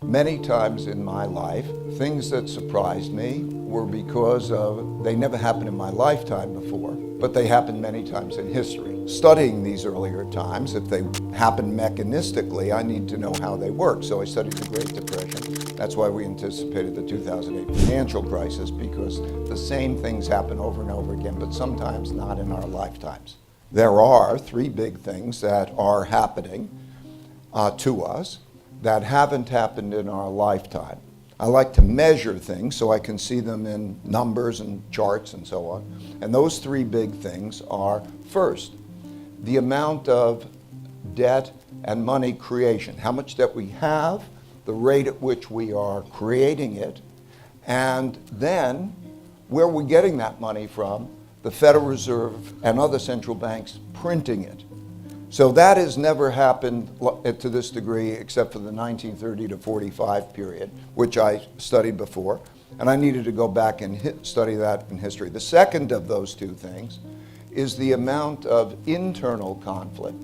Many times in my life, things that surprised me were because they never happened in my lifetime before, but they happened many times in history. Studying these earlier times, if they happened mechanistically, I need to know how they work. So I studied the Great Depression. That's why we anticipated the 2008 financial crisis, because the same things happen over and over again, but sometimes not in our lifetimes. There are three big things that are happening to us that haven't happened in our lifetime. I like to measure things so I can see them in numbers and charts and so on. And those three big things are, first, the amount of debt and money creation, how much debt we have, the rate at which we are creating it, and then where we're getting that money from, the Federal Reserve and other central banks printing it. So that has never happened to this degree except for the 1930 to 45 period, which I studied before, and I needed to go back and study that in history. The second of those two things is the amount of internal conflict,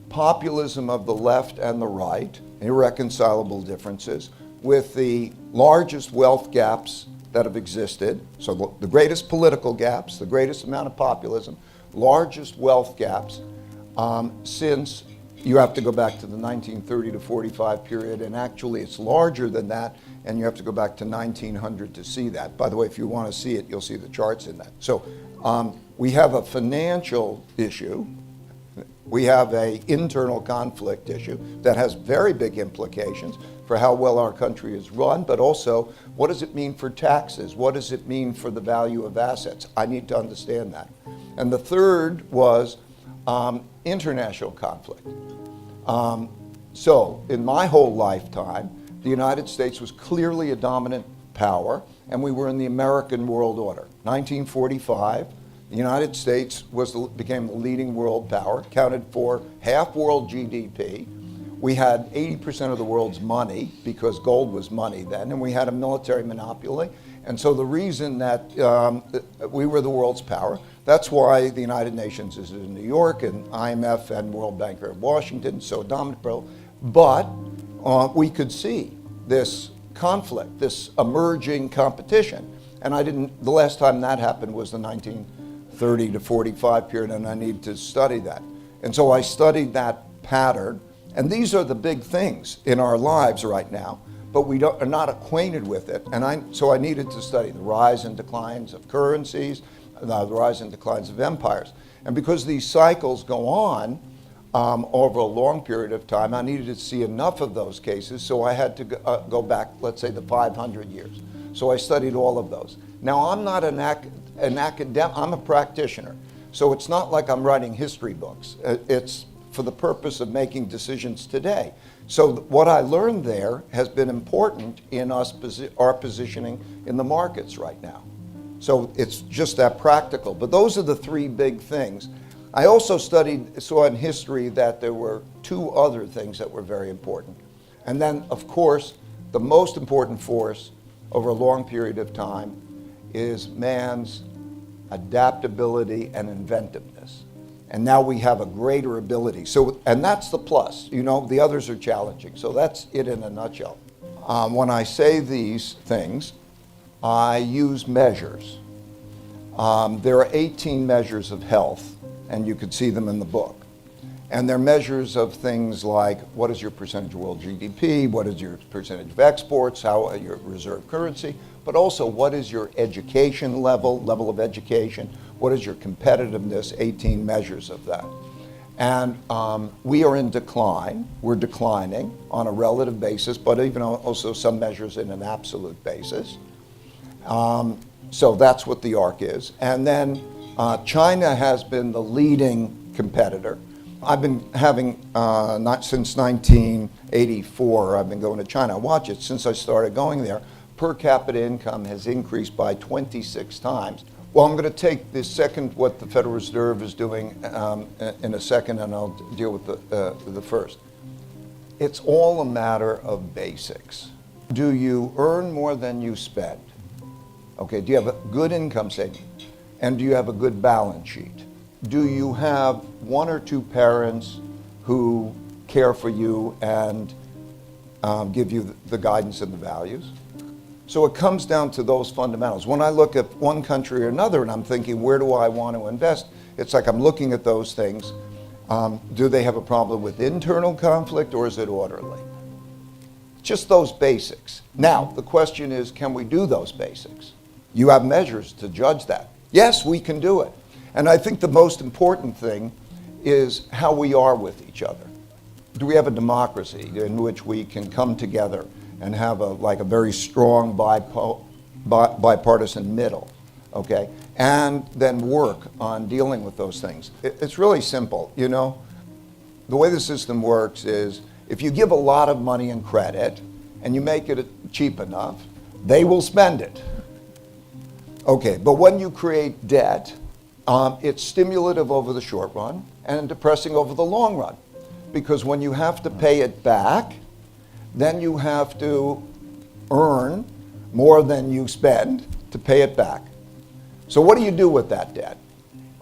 populism of the left and the right, irreconcilable differences, with the largest wealth gaps that have existed. So the greatest political gaps, the greatest amount of populism, largest wealth gaps, since you have to go back to the 1930 to 45 period, and actually it's larger than that, and you have to go back to 1900 to see that. By the way, if you want to see it, you'll see the charts in that. So we have a financial issue. We have an internal conflict issue that has very big implications for how well our country is run, but also what does it mean for taxes? What does it mean for the value of assets? I need to understand that. And the third was international conflict. So in my whole lifetime, the United States was clearly a dominant power, and we were in the American world order. 1945, the United States became the leading world power, accounted for half world GDP. We had 80% of the world's money, because gold was money then, and we had a military monopoly. And so the reason that we were the world's power, that's why the United Nations is in New York, and IMF and World Bank are in Washington, so dominant. But we could see this conflict, this emerging competition. And the last time that happened was the 1930 to 45 period, and I need to study that. And so I studied that pattern, and these are the big things in our lives right now, but we are not acquainted with it. And so I needed to study the rise and declines of currencies, the rise and declines of empires. And because these cycles go on over a long period of time, I needed to see enough of those cases, so I had to go back, let's say, the 500 years. So I studied all of those. Now, I'm not an academic, I'm a practitioner. So it's not like I'm writing history books. It's for the purpose of making decisions today. So what I learned there has been important in our positioning in the markets right now. So it's just that practical. But those are the three big things. I also saw in history that there were two other things that were very important. And then, of course, the most important force over a long period of time is man's adaptability and inventiveness. And now we have a greater ability. And that's the plus. You know, the others are challenging. So that's it in a nutshell. When I say these things, I use measures. There are 18 measures of health, and you could see them in the book. And they're measures of things like, what is your percentage of world GDP? What is your percentage of exports? How your reserve currency? But also, what is your education level of education? What is your competitiveness? 18 measures of that. And we are in decline. We're declining on a relative basis, but even also some measures in an absolute basis. So that's what the arc is. And then China has been the leading competitor. I've been having, not since 1984, I've been going to China. Watch it, since I started going there, per capita income has increased by 26 times. Well, I'm going to take this second, what the Federal Reserve is doing in a second, and I'll deal with the first. It's all a matter of basics. Do you earn more than you spend? Okay, do you have a good income statement? And do you have a good balance sheet? Do you have one or two parents who care for you and give you the guidance and the values. So it comes down to those fundamentals. When I look at one country or another and I'm thinking, where do I want to invest? It's like I'm looking at those things. Do they have a problem with internal conflict or is it orderly? Just those basics. Now, the question is, can we do those basics? You have measures to judge that. Yes, we can do it. And I think the most important thing is how we are with each other. Do we have a democracy in which we can come together and have a very strong bipartisan middle, okay? And then work on dealing with those things. It's really simple, you know? The way the system works is if you give a lot of money and credit and you make it cheap enough, they will spend it. Okay, but when you create debt, it's stimulative over the short run and depressing over the long run. Because when you have to pay it back, then you have to earn more than you spend to pay it back. So what do you do with that debt?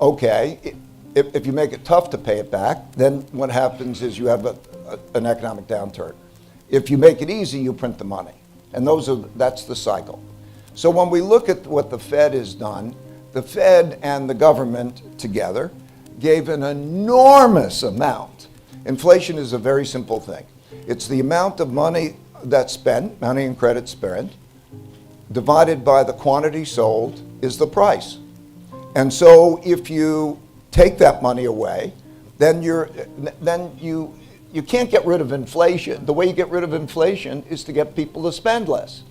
Okay, if you make it tough to pay it back, then what happens is you have an economic downturn. If you make it easy, you print the money. And that's the cycle. So when we look at what the Fed has done, the Fed and the government together gave an enormous amount. Inflation is a very simple thing. It's the amount of money that's spent, money and credit spent, divided by the quantity sold is the price. And so if you take that money away, then you can't get rid of inflation. The way you get rid of inflation is to get people to spend less.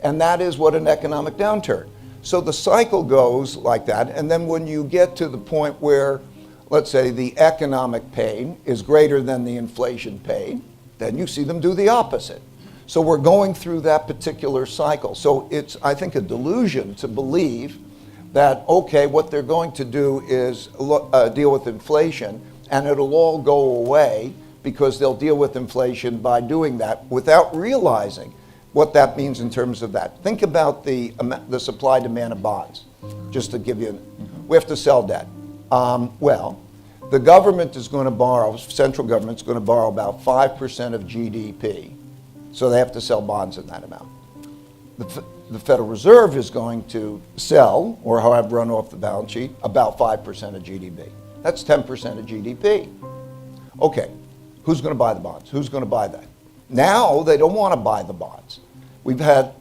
And that is what an economic downturn. So the cycle goes like that, and then when you get to the point where, let's say, the economic pain is greater than the inflation pain, then you see them do the opposite. So we're going through that particular cycle. So it's, I think, a delusion to believe that, okay, what they're going to do is deal with inflation, and it'll all go away because they'll deal with inflation by doing that without realizing what that means in terms of that. Think about the supply-demand of bonds, just to give you, we have to sell debt. Well, the government is going to borrow, central government's going to borrow about 5% of GDP, so they have to sell bonds in that amount. The Federal Reserve is going to sell, or however run off the balance sheet, about 5% of GDP. That's 10% of GDP. Okay, who's going to buy the bonds? Who's going to buy that? Now they don't want to buy the bonds. We've had,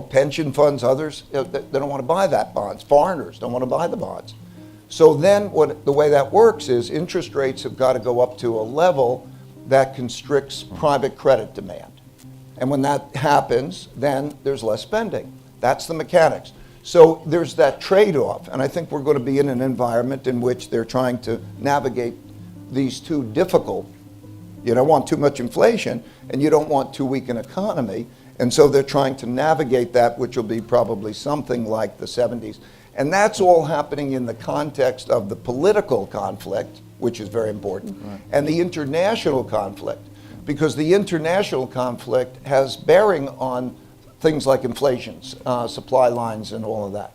pension funds, others, they don't want to buy that bonds. Foreigners don't want to buy the bonds. So then the way that works is interest rates have got to go up to a level that constricts private credit demand. And when that happens, then there's less spending. That's the mechanics. So there's that trade-off, and I think we're going to be in an environment in which they're trying to navigate these two difficult. You don't want too much inflation, and you don't want too weak an economy, and so they're trying to navigate that, which will be probably something like the 70s. And that's all happening in the context of the political conflict, which is very important, right, and the international conflict, because the international conflict has bearing on things like inflation, supply lines, and all of that.